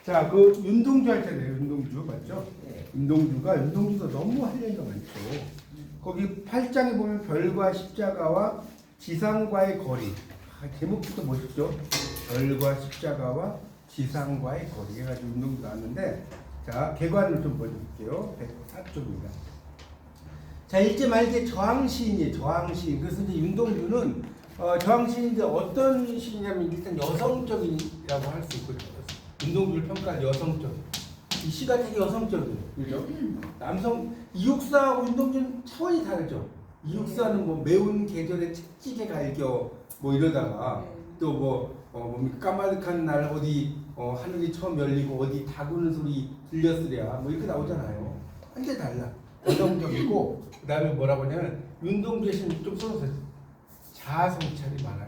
자, 그 윤동주 할 때네요. 윤동주 맞죠? 네. 윤동주도 너무 할 얘기가 많죠. 거기 8장에 보면 별과 십자가와 지상과의 거리. 제목부터 멋있죠? 별과 십자가와 지상과의 거리 해가지고 윤동주 나왔는데, 자, 개관을 좀 보여드릴게요. 104쪽입니다. 자, 일제 말기에 저항시인이에요. 저항시인. 그래서 이제 윤동주는 저항시인인데 어떤 시이냐면 일단 여성적이라고 할 수 있거든요. 윤동주를 평가한 여성적. 이 시가 되게 여성적이에요. 그죠? 남성, 이육사하고 윤동주는 차원이 다르죠. 이육사는 뭐 매운 계절에 채찍에 갈겨 뭐 이러다가 또 까마득한 날 어디 하늘이 처음 열리고 어디 다구는 소리 들렸으랴 뭐 이렇게 나오잖아요. 완전 달라. 여성적이고 그 다음에 뭐라고 하냐면 윤동주의 시는 좀 써서 자아성찰이 많아요.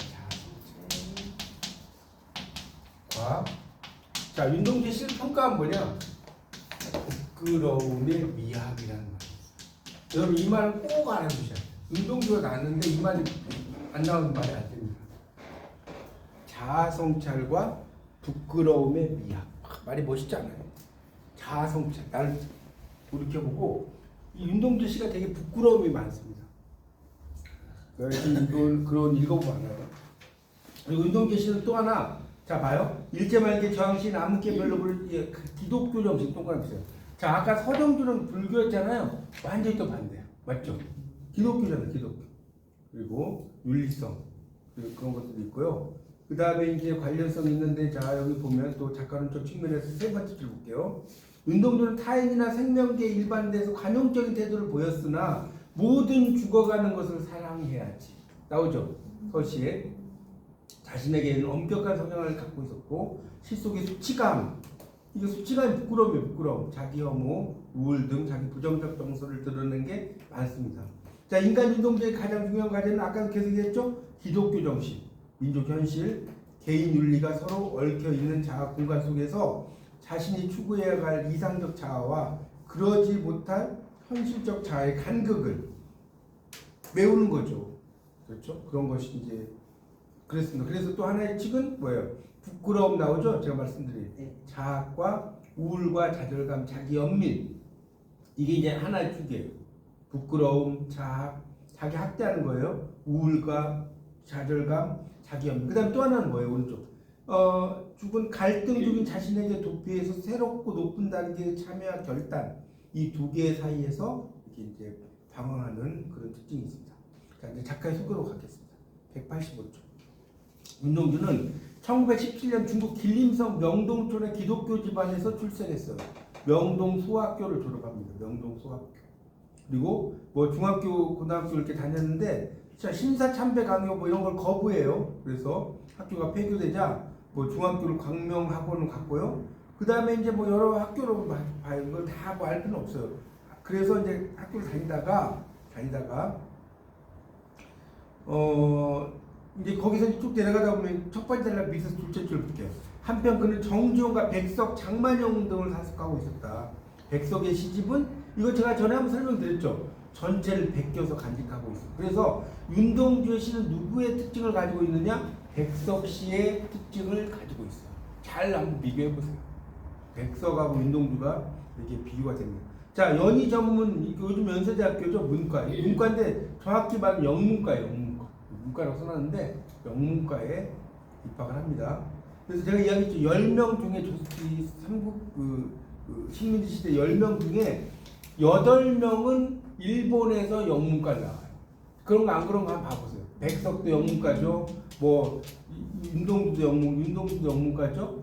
자아성찰. 자, 윤동주의 시를 평가한 뭐냐? 부끄러움의 미학이라는 말이에요. 여러분 이 말은 꼭 알아두셔야 돼요. 윤동주가 나왔는데 이 말이 안 나오는 말이 안 됩니다. 자아성찰과 부끄러움의 미학. 말이 멋있지 않아요? 자아성찰. 나를 돌이켜보고 이 윤동주 씨가 되게 부끄러움이 많습니다. 그런 읽어보면 알아요. 그리고 윤동주 씨는 또 하나, 자 봐요. 일제말기에 저항시인 암흑계 별로를 기독교 정신 동그라미. 자, 아까 서정주는 불교였잖아요. 완전히 또 반대야. 맞죠? 기독교잖아요, 기독교. 그리고 윤리성. 그리고 그런 것들도 있고요. 그 다음에 이제 관련성 있는데, 자, 여기 보면 또 작가론적 측면에서 세 번째 줄 볼게요. 윤동주는 타인이나 생명계 일반대에서 관용적인 태도를 보였으나, 모든 죽어가는 것을 사랑해야지. 나오죠? 서시에. 자신에게는 엄격한 성향을 갖고 있었고, 시 속의 수치감, 이게 수치감이 부끄러움이에요. 부끄러움. 자기 혐오, 우울 등 자기 부정적 정서를 드러내는 게 많습니다. 자, 인간 윤동주의 가장 중요한 과제는 아까도 계속 얘기했죠? 기독교 정신, 민족 현실, 개인 윤리가 서로 얽혀 있는 자아 공간 속에서 자신이 추구해야 할 이상적 자아와 그러지 못할 현실적 자아의 간극을 메우는 거죠. 그렇죠? 그런 것이 이제 그랬습니다. 그래서 또 하나의 측은 뭐예요? 부끄러움 나오죠? 제가 말씀드린 자학과 우울과 좌절감, 자기 연민, 이게 이제 하나의 축이에요. 부끄러움, 자학, 자기 학대하는 거예요. 우울과 좌절감, 자기 연민. 그 다음 또 하나는 뭐예요? 오른쪽. 죽은 갈등 중인 자신에게 도피해서 새롭고 높은 단계에 참여와 결단, 이 두 개 사이에서 이렇게 이제 방황하는 그런 특징이 있습니다. 자, 이제 작가의 소개로 가겠습니다. 185쪽. 윤동주는 1917년 중국 길림성 명동촌의 기독교 집안에서 출생했어요. 명동 소학교를 졸업합니다. 명동 소학교. 그리고 뭐 중학교, 고등학교 이렇게 다녔는데 신사참배 강요 뭐 이런 걸 거부해요. 그래서 학교가 폐교되자 뭐 중학교를 광명학원을 갔고요. 그 다음에 이제 뭐 여러 학교로 봐요. 이걸 다 뭐 알 필요는 없어요. 그래서 이제 학교를 다니다가 이제 거기서 쭉 내려가다 보면 첫 번째 날 밑에서 둘째 줄 볼게요. 한편 그는 정주영과 백석, 장만영 등을 사속하고 있었다. 백석의 시집은 이거 제가 전에 한번 설명드렸죠. 전체를 베껴서 간직하고 있어요. 그래서 윤동주의 시는 누구의 특징을 가지고 있느냐? 백석 씨의 특징을 가지고 있어요. 잘 한번 비교해 보세요. 백석하고 윤동주가 이렇게 비교가 됩니다. 자, 연희 전문 요즘 연세대학교죠. 문과인데 정확히 말하면 영문과예요. 문과라고 써놨는데 영문과에 입학을 합니다. 그래서 제가 이야기했죠. 10명 중에 조선시 삼국 식민지 시대 10명 중에 8명은 일본에서 영문과를 나와요. 그런 거 안 그런 거 한번 봐보세요. 백석도 영문과죠. 뭐 윤동주도 영문과죠.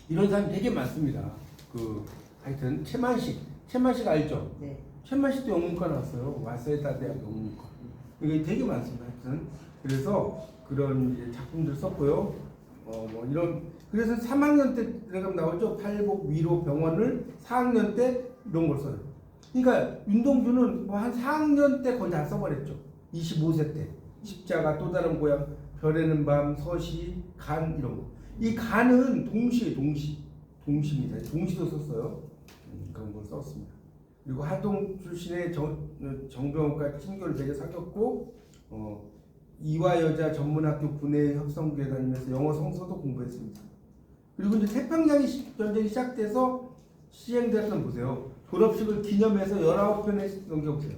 이런 사람이 되게 많습니다. 하여튼 최만식 알죠? 네. 최만식도 영문과 나왔어요. 와세다 대학 영문과. 이게 되게 많습니다. 하여튼 그래서 그런 이제 작품들 썼고요. 뭐 이런 그래서 3학년 때 내가 나오죠. 팔복 위로 병원을 4학년 때 이런 걸 써요. 그러니까 윤동주는 뭐 한 4학년 때 거의 다 써버렸죠. 25세 때 십자가 또 다른 고향 별에는 밤 서시 간 이런 거. 이 간은 동시입니다. 동시도 썼어요. 그런 걸 썼습니다. 그리고 하동 출신의 정병호과 친교를 되게 사귀었고 이화여자 전문학교 분해 협성부에 다니면서 영어 성서도 공부했습니다. 그리고 이제 태평양 전쟁이 시작돼서 시행됐던 보세요. 졸업식을 기념해서 19편에 넘겨보세요.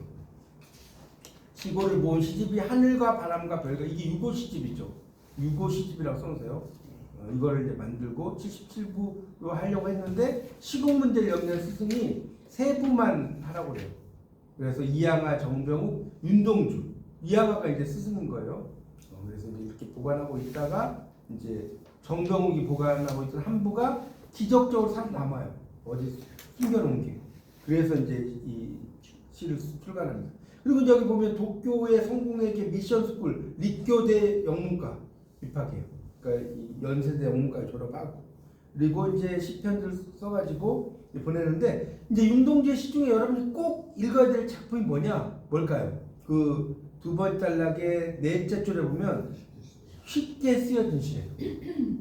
지고를 모은 시집이 하늘과 바람과 별과 이게 유고 시집이죠. 유고 시집이라고 써놓으세요. 이거를 이제 만들고 77부로 하려고 했는데 시국 문제를 염려한 스승이 3부만 하라고 그래요. 그래서 이양하, 정병욱, 윤동주 이양하가 이제 스승인 거예요. 그래서 이제 이렇게 보관하고 있다가 이제 정병욱이 보관하고 있던 한 부가 기적적으로 남아요. 어디 숨겨놓은 게. 그래서 이제 이 시를 출간합니다. 그리고 여기 보면 도쿄의 성공회계 미션스쿨立교대 영문과 입학해요. 그러니까 연세대 영문과에 졸업하고 그리고 이제 시편들 써가지고 보내는데 이제 윤동주의 시 중에 여러분이 꼭 읽어야 될 작품이 뭘까요? 그 두 번째 단락의 넷째 줄에 보면 쉽게 쓰여진 시예요.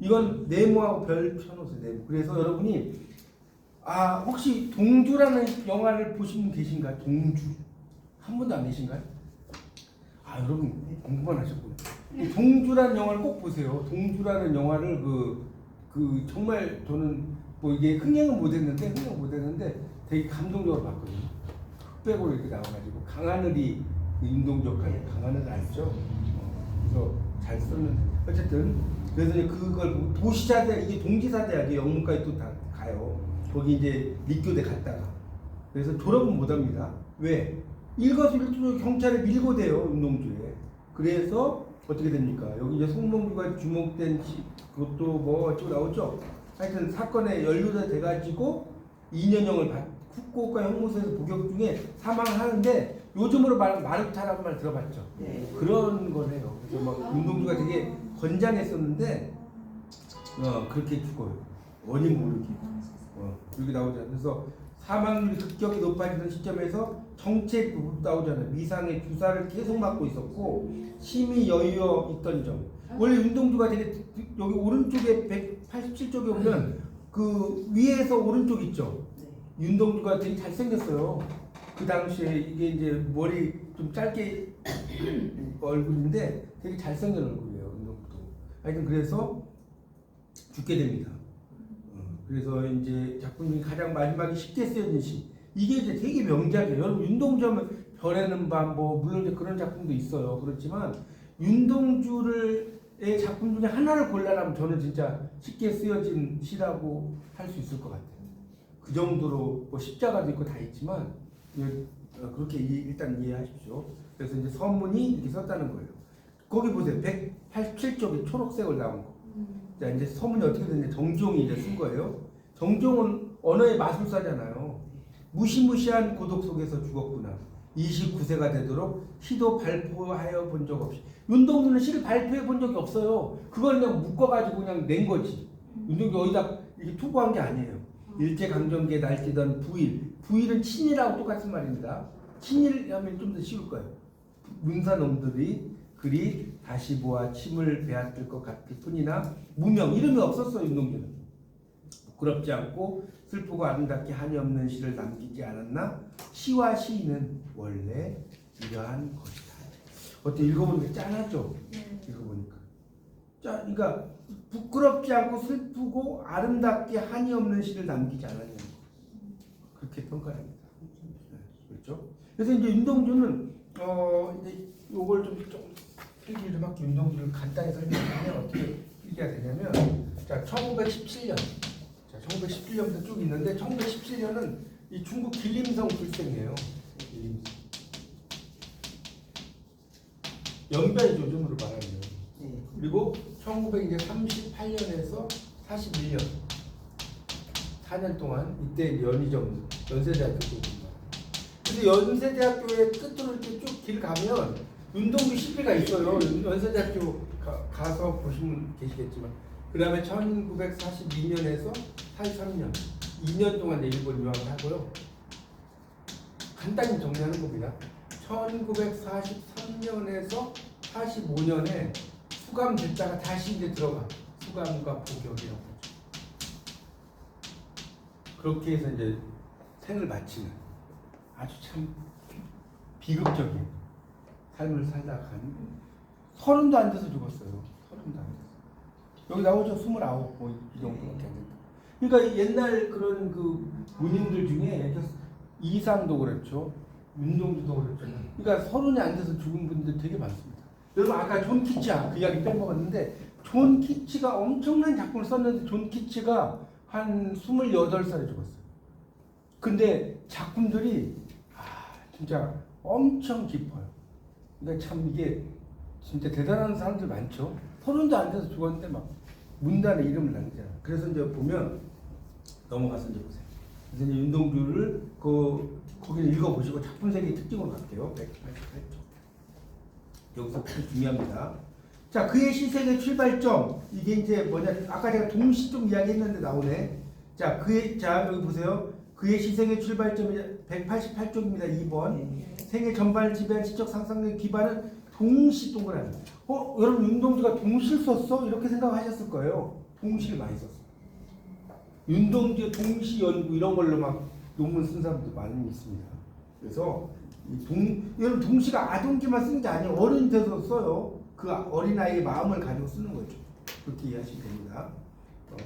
이건 네모하고 별 쳐놓으세요. 네모. 그래서 여러분이 혹시 동주라는 영화를 보신 분 계신가요? 동주 한 번도 안 계신가요? 여러분 공부만 하셨군요. 동주라는 영화를 꼭 보세요. 동주라는 영화를 그 정말 저는 뭐 이게 흥행은 못했는데 되게 감동적으로 봤거든요. 흑백으로 이렇게 나와가지고 강하늘이 윤동주 역할에 강하늘 알죠? 그래서 잘 쓰는 어쨌든 그래서 이제 그걸 보고 도시자대 이게 동지사대학이 영문과에 또 다 가요. 거기 이제立교대 갔다가 그래서 졸업은 못합니다. 왜? 일거수일투족 경찰에 밀고 대요 윤동주에. 그래서 어떻게 됩니까? 여기 이제 송몽주가 주목된 그것도 뭐 어쩌고 나오죠. 하여튼 사건에 연루가 돼가지고 2년형을 후쿠오카 형무소에서 복역 중에 사망하는데 요즘으로 말하면 마루타라고 말 들어봤죠. 네. 그런 거네요. 그래서 막 윤동주가 되게 건장했었는데 그렇게 죽어요. 원인 모르게. 여기 나오잖아요. 그래서 사망률이 급격히 높아지는 시점에서 정책 나오잖아요. 미상의 주사를 계속 맞고 있었고 심히 여유어 있던 점. 원래 윤동주가 되게 여기 오른쪽에 187쪽에 보면 그 위에서 오른쪽 있죠. 윤동주가 되게 잘생겼어요. 그 당시에 이게 이제 머리 좀 짧게 얼굴인데 되게 잘생긴 얼굴이에요. 윤동주도. 하여튼 그래서 죽게 됩니다. 그래서 이제 작품 중에 가장 마지막에 쉽게 쓰여진 시 이게 이제 되게 명작이에요. 여러분 윤동주 하면 별에는 밤 뭐 물론 이제 그런 작품도 있어요. 그렇지만 윤동주의 작품 중에 하나를 골라라면 저는 진짜 쉽게 쓰여진 시라고 할 수 있을 것 같아요. 그 정도로 뭐 십자가도 있고 다 있지만 그렇게 일단 이해하십시오. 그래서 이제 서문이 이렇게 썼다는 거예요. 거기 보세요. 187쪽에 초록색을 나온 거. 자, 이제 서문이 어떻게 됐냐. 정종이 이제 쓴 거예요. 정종은 언어의 마술사잖아요. 무시무시한 고독 속에서 죽었구나. 29세가 되도록 시도 발표하여 본 적 없이. 윤동주는 시를 발표해 본 적이 없어요. 그걸 그냥 묶어가지고 그냥 낸 거지. 윤동주 어디다 이렇게 투고한 게 아니에요. 일제강점기에 날뛰던 부일. 부일은 친일하고 똑같은 말입니다. 친일 하면 좀 더 쉬울 거예요. 문사놈들이 그리 다시 보아 침을 베앗을 것 같을 뿐이나 무명 이름이 없었어요. 윤동주는 부끄럽지 않고 슬프고 아름답게 한이 없는 시를 남기지 않았나. 시와 시인은 원래 이러한 것이다. 어때 읽어보니까 짠하죠? 읽어보니까 그러니까 부끄럽지 않고 슬프고 아름답게 한이 없는 시를 남기지 않았냐는 거. 그렇게 평가합니다. 그렇죠? 그래서 이제 윤동주는 이제 요걸 좀 필기를 좀 할게요. 윤동주를 간단히 설명하면 어떻게 필기가 되냐면 자 1917년 자 1917년부터 쭉 있는데 1917년은 이 중국 길림성 불생이에요. 길림성 연변이죠. 요즘으로 말하면. 그리고 1938년에서 41년 4년 동안 이때 연희정 연세대학교 쪽입니다. 근데 연세대학교의 끝으로 이렇게 쭉 길 가면 윤동주 시비가 있어요. 연세대학교 가서 보시면 계시겠지만 그 다음에 1942년에서 43년 2년 동안 일본 유학을 하고요. 간단히 정리하는 겁니다. 1943년에서 45년에 수감됐다가 다시 이제 들어가. 수감과 복역이라고 하죠. 그렇게 해서 이제 생을 마치는 아주 참 비극적인 삶을 살다가 30도 안 돼서 죽었어요. 30도 안 돼서. 여기 나오죠. 29, 뭐 이 정도밖에 안 된다. 그러니까 옛날 그런 그 문인들 중에 이상도 그렇죠. 윤동주도 그렇죠. 그러니까 30이 안 돼서 죽은 분들 되게 많습니다. 여러분 아까 존 키치야 그 이야기 빼먹었는데 존 키치가 엄청난 작품을 썼는데 존 키치가 한 28살에 죽었어요. 근데 작품들이 진짜 엄청 깊어요. 그러니까 참 이게 진짜 대단한 사람들 많죠. 30도 안 돼서 죽었는데 막 문단에 이름을 남기잖아요. 그래서 이제 보면 넘어가서 이제 보세요. 그래서 이제 윤동주를 거기를 읽어보시고 작품 세계 특징으로 갈게요. 188쪽. 여기서부터 중요합니다. 자, 그의 시색의 출발점. 이게 이제 뭐냐? 아까 제가 동시 좀 이야기했는데 나오네. 자, 여기 보세요. 그의 시색의 출발점이 188쪽입니다. 2번. 생애 전반을 지배한 시적 상상력의 기반은 동시 동그라미. 여러분 윤동주가 동시를 썼어? 이렇게 생각하셨을 거예요. 동시를 많이 썼어. 윤동주의 동시 연구 이런 걸로 막 논문 쓴 사람도 많이 있습니다. 그래서 여러분 동시가 아동기만 쓰는 게 아니에요. 어른이 돼서 써요. 그 어린아이의 마음을 가지고 쓰는 거죠. 그렇게 이해하시면 됩니다.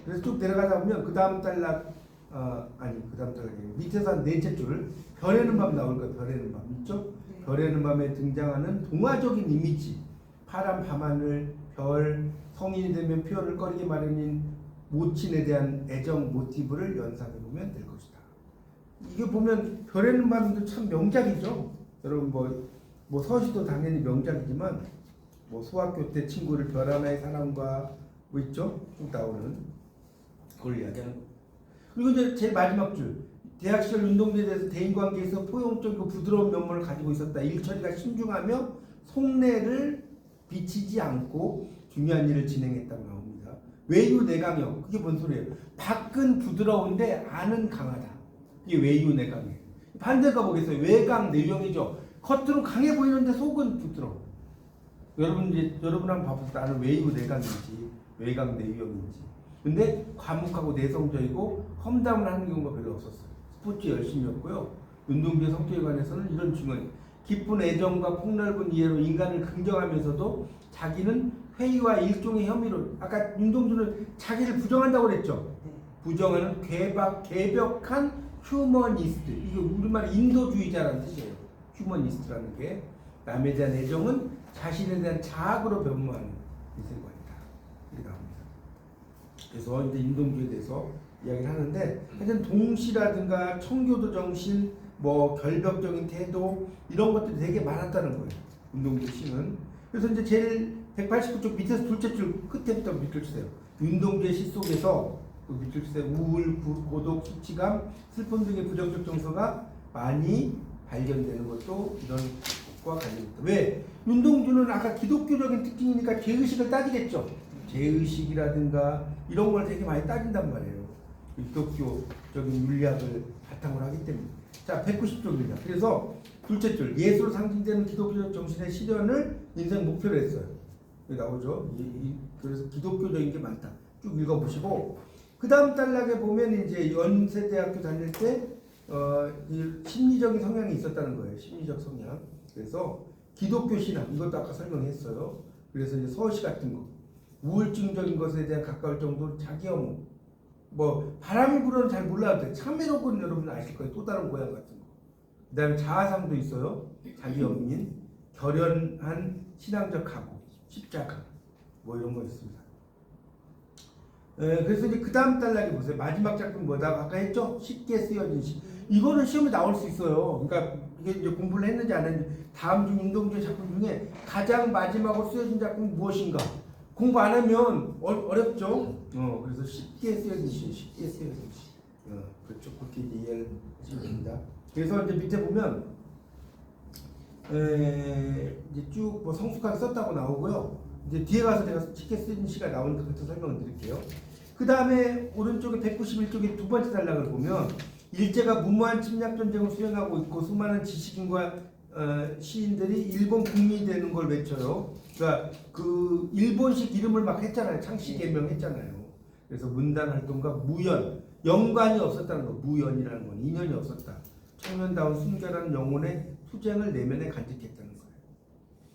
그래서 쭉 내려가다 보면 그 다음 단락 그 다음 단락이 밑에서 한 넷째 줄 별에는 밤 나올 거예요. 별에는 밤 있죠? 별에는 밤에 등장하는 동화적인 이미지 파란 밤하늘, 별, 성인이 되면 표현을 꺼리게 마련인 모친에 대한 애정 모티브를 연상해보면 될 것이다. 이게 보면 별에는 밤도 참 명작이죠. 여러분 뭐 서시도 당연히 명작이지만 뭐 소학교 때 친구를 별 하나의 사랑과 뭐 있죠? 쭉 나오는 그걸 이야기하는 겁니다. 그리고 이제 제일 마지막 줄 대학 시절 윤동주에 대해서 대인관계에서 포용적이고 부드러운 면모를 가지고 있었다. 일처리가 신중하며 속내를 비치지 않고 중요한 일을 진행했다고 나옵니다. 외유내강형 그게 뭔 소리예요? 밖은 부드러운데 안은 강하다. 이게 외유내강이에요. 반대가 뭐겠어요? 외강 내용이죠. 겉으로 강해 보이는데 속은 부드러워. 여러분 한번 봐보세요. 나는 외유내강인지 외강 내유형인지. 근데 과묵하고 내성적이고 험담을 하는 경우가 별로 없었어요. 스포츠 열심히였고요. 운동주의 성격에 관해서는 이런 중요한 깊은 애정과 폭넓은 이해로 인간을 긍정하면서도 자기는 회의와 일종의 혐의로 아까 윤동주는 자기를 부정한다고 그랬죠. 부정하는 개벽한 휴머니스트. 이게 우리말 인도주의자라는 뜻이에요. 휴머니스트라는 게 남에 대한 애정은 자신에 대한 자학으로 변모하는 인생관이다. 이렇게 나옵니다. 그래서 이제 인동주의에 대해서 이야기를 하는데 하여튼 동시라든가 청교도 정신, 뭐 결벽적인 태도 이런 것들이 되게 많았다는 거예요. 윤동주 씨는. 그래서 이제 제일 189쪽 밑에서 둘째 줄 끝에부터 밑줄 치세요. 윤동주의 시 속에서 그 밑줄 치세요. 우울, 고독, 수치감, 슬픔 등의 부정적 정서가 많이 발견되는 것도 이런 것과 관련입니다. 왜? 윤동주는 아까 기독교적인 특징이니까 죄의식을 따지겠죠. 죄의식이라든가 이런 걸 되게 많이 따진단 말이에요. 기독교적인 윤리학을 바탕으로 하기 때문에. 자, 190쪽입니다. 그래서 둘째 줄 예수로 상징되는 기독교적 정신의 실현을 인생 목표로 했어요. 여기 나오죠. 그래서 기독교적인 게 많다. 쭉 읽어보시고 그 다음 단락에 보면 이제 연세대학교 다닐 때 심리적인 성향이 있었다는 거예요. 심리적 성향. 그래서 기독교 신앙 이것도 아까 설명했어요. 그래서 이제 서시 같은 거 우울증적인 것에 대한 가까울 정도로 자기 혐오 뭐 바람이 불어는 잘 몰라도 돼. 참회록은 여러분 아실 거예요. 또 다른 고향 같은 거. 그 다음에 자아상도 있어요. 자기 연민, 결연한 신앙적 각오, 십자가 뭐 이런 거 있습니다. 그래서 이제 그 다음 단락에 보세요. 마지막 작품 뭐다? 아까 했죠? 쉽게 쓰여진 시. 이거는 시험에 나올 수 있어요. 그러니까 이게 이제 공부를 했는지 안 했는지 다음 중 윤동주의 작품 중에 가장 마지막으로 쓰여진 작품이 무엇인가? 공부 안 하면 어렵죠. 그래서 쉽게 쓰여진 시, 쉽게 쓰여진 시. 그렇죠. 그렇게 이해를 하시면 됩니다. 그래서 이제 밑에 보면 이제 쭉 뭐 성숙하게 썼다고 나오고요. 이제 뒤에 가서 제가 쉽게 쓰여진 시가 나오니까 그때 설명을 드릴게요. 그 다음에 오른쪽에 191쪽에 두 번째 단락을 보면 일제가 무모한 침략 전쟁을 수행하고 있고 수많은 지식인과 시인들이 일본 국민이 되는 걸 외쳐요. 그러니까 그 일본식 이름을 막 했잖아요. 창씨 개명했잖아요. 그래서 문단 활동과 무연, 연관이 없었다는 거. 무연이라는 건 인연이 없었다. 청년다운 순결한 영혼의 투쟁을 내면에 간직했다는 거예요.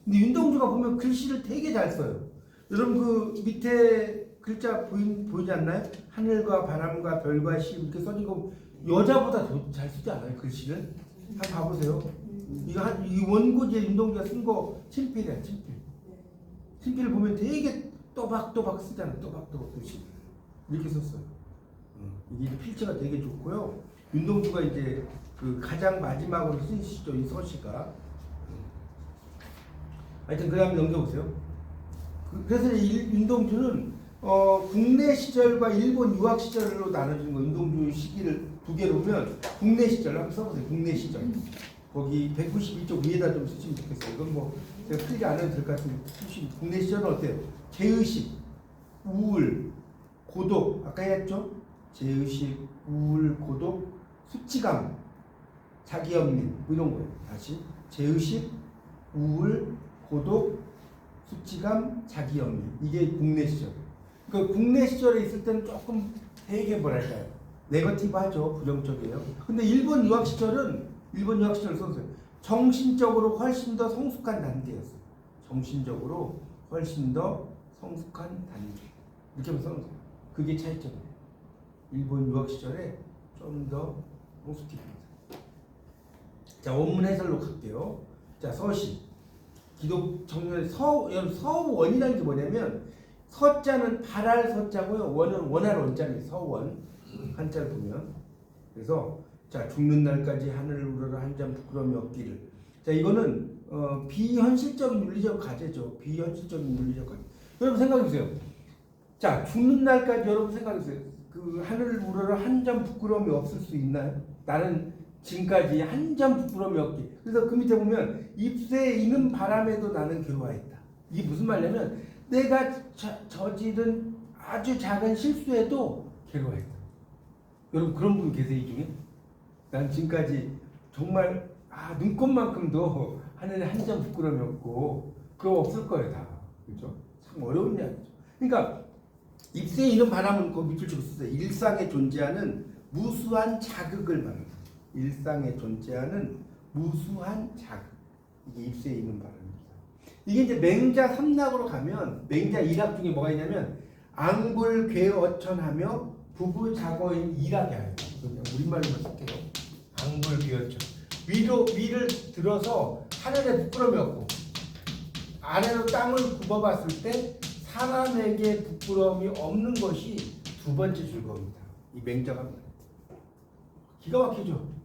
근데 윤동주가 보면 글씨를 되게 잘 써요. 여러분 그 밑에 글자 보이지 않나요? 하늘과 바람과 별과 시 이렇게 써진 거 여자보다 더 잘 쓰지 않아요? 글씨를? 한번 봐보세요. 이 원고지에 윤동주가 쓴 거 친필이야, 친필. 친필을 보면 되게 또박또박 쓰잖아. 또박또박 글씨 이렇게 썼어요. 이게 필체가 되게 좋고요. 윤동주가 이제 그 가장 마지막으로 쓴 시죠, 이 서시가. 하여튼 그 다음에 넘겨보세요. 그래서 윤동주는 국내 시절과 일본 유학 시절로 나눠지는 거. 윤동주 시기를 두 개로 보면 국내 시절 한번 써보세요. 국내 시절. 거기 192쪽 위에다 좀 쓰시면 좋겠어요. 이건 뭐 제가 풀지 않아도 될 것 같은데 국내 시절은 어때요? 제의식, 우울, 고독 아까 했죠? 제의식, 우울, 고독, 수치감, 자기연민 뭐 이런 거예요. 다시 제의식, 우울, 고독, 수치감, 자기연민 이게 국내 시절. 그 국내 시절에 있을 때는 조금 되게 뭐랄까요? 네거티브하죠. 부정적이에요. 근데 일본 유학 시절을 썼어요. 정신적으로 훨씬 더 성숙한 단계였어요. 정신적으로 훨씬 더 성숙한 단계. 이렇게 하면 써는 거예요. 그게 차이점이에요. 일본 유학 시절에 좀 더 성숙해집니다. 자, 원문 해설로 갈게요. 자, 서시. 기독 청년의 서원이라는 게 뭐냐면 서자는 발할 서자고요. 원은 원할 원자입니다. 서원 한자를 보면. 그래서 자, 죽는 날까지 하늘을 우러러 한 점 부끄러움이 없기를. 자, 이거는 비현실적인 윤리적 과제죠. 비현실적인 윤리적 과제. 여러분 생각해 보세요. 자, 죽는 날까지 여러분 생각해 보세요. 그 하늘을 우러러 한 점 부끄러움이 없을 수 있나요? 나는 지금까지 한 점 부끄러움이 없기. 그래서 그 밑에 보면 잎새에 이는 바람에도 나는 괴로워했다. 이게 무슨 말이냐면 내가 저지른 아주 작은 실수에도 괴로워했다. 여러분 그런 분 계세요? 이 중에? 난 지금까지 정말 눈곱만큼도 하늘에 한 점 부끄러움이 없고 그거 없을 거예요 다. 그렇죠? 참 어려운 이야기죠. 그러니까 잎새에 이는 바람은 그 밑줄 치고 쓰세요. 일상에 존재하는 무수한 자극을 말합니다. 일상에 존재하는 무수한 자극. 이게 잎새에 있는 바람입니다. 이게 이제 맹자 삼락으로 가면 맹자 일학 중에 뭐가 있냐면 앙불괴어천하며 부부작어인 일학이 아니에요. 그냥 우리말로만 쓸게요. 앙불괴어천. 위를 들어서 하늘에 부끄러움이 없고 아래로 땅을 굽어봤을 때 사람에게 부끄러움이 없는 것이 두 번째 즐거움이다. 이 맹자가 기가 막히죠.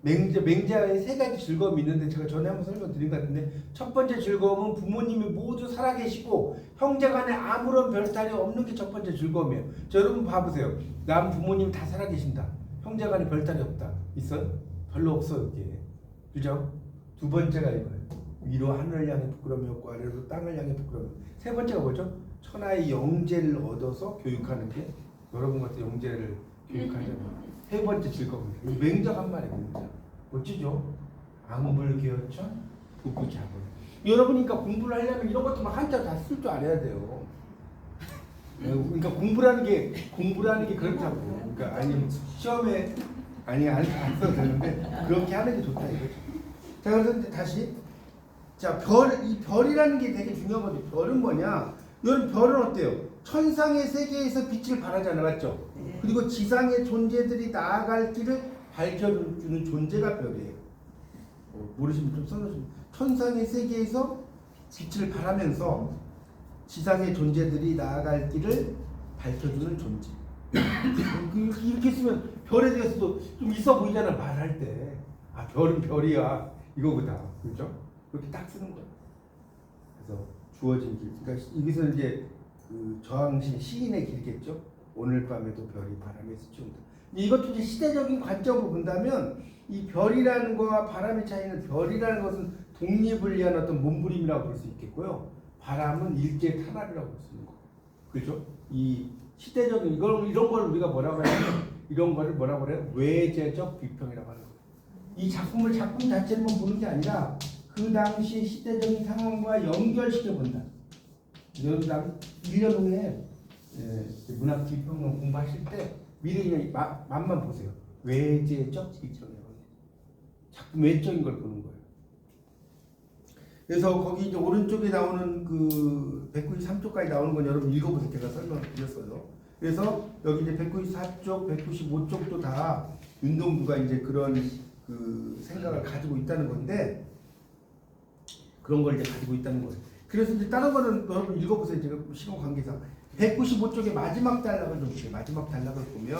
맹자의 세 가지 즐거움이 있는데 제가 전에 한번 설명드린 것 같은데 첫 번째 즐거움은 부모님이 모두 살아계시고 형제간에 아무런 별탈이 없는 게 첫 번째 즐거움이에요. 자, 여러분 봐보세요. 남 부모님 다 살아계신다. 형제간에 별탈이 없다. 있어요? 별로 없어요. 이게. 그죠? 두 번째가 이거예요. 위로 하늘을 향해 부끄러움이 없고 아래로 땅을 향해 부끄러움이 없고. 세 번째가 뭐죠? 천하의 영재를 얻어서 교육하는 게 여러분 같은 영재를 교육하잖아요. 세 번째 즐거움입니다. 이 맹자가 한 말이에요. 맹자. 멋지죠? 앙불괴어천 부부작어. 여러분이니까 공부를 하려면 이런 것도 막 한자 다 쓸 줄 알아야 돼요. 그러니까 공부라는 게 그렇다고. 그러니까 아니 시험에 안 써도 되는데 그렇게 하는 게 좋다 이거죠. 자, 그래서 이제 다시 자, 이 별이라는 게 되게 중요하거든요. 별은 뭐냐? 여러분 별은 어때요? 천상의 세계에서 빛을 발하잖아요. 맞죠? 그리고 지상의 존재들이 나아갈 길을 밝혀주는 존재가 별이에요. 모르시면 좀 써놓으시면 천상의 세계에서 빛을 발하면서 지상의 존재들이 나아갈 길을 밝혀주는 존재. 이렇게 쓰면 별에 대해서도 좀 있어 보이잖아. 말할 때. 별은 별이야. 이거보다. 그렇죠? 그렇게 딱 쓰는 거예요. 그래서 주어진 길. 그러니까 여기서 이제 그 저항시 시인의 길이겠죠. 오늘 밤에도 별이 바람에 스치운다. 이것도 이제 시대적인 관점으로 본다면 이 별이라는 거와 바람의 차이는 별이라는 것은 독립을 위한 어떤 몸부림이라고 볼 수 있겠고요. 바람은 일제 탄압이라고 볼 수 있는 거예요. 그렇죠? 이 시대적인 이런 걸 우리가 뭐라고 하냐면 이런 거를 뭐라고 그래요? 외제적 비평이라고 하는 거예요. 이 작품 자체만 보는 게 아니라 그 당시 시대적인 상황과 연결시켜 본다. 여러분 1년 후에 문학 비평론 공부하실 때 미리 그냥 맛만 보세요. 외제적 비평이라고 해요. 작품 외적인 걸 보는 거예요. 그래서 거기 이제 오른쪽에 나오는 그 193쪽까지 나오는 건 여러분 읽어보세요. 제가 설명을 드렸어요. 그래서 여기 이제 194쪽, 195쪽도 다 윤동주가 이제 그런 그 생각을 가지고 있다는 건데 그런 걸 이제 가지고 있다는 거예요. 그래서 이제 다른 거는 여러분 읽어보세요. 제가 시간 관계상 195쪽의 마지막 단락을 좀 보세요. 마지막 단락을 보면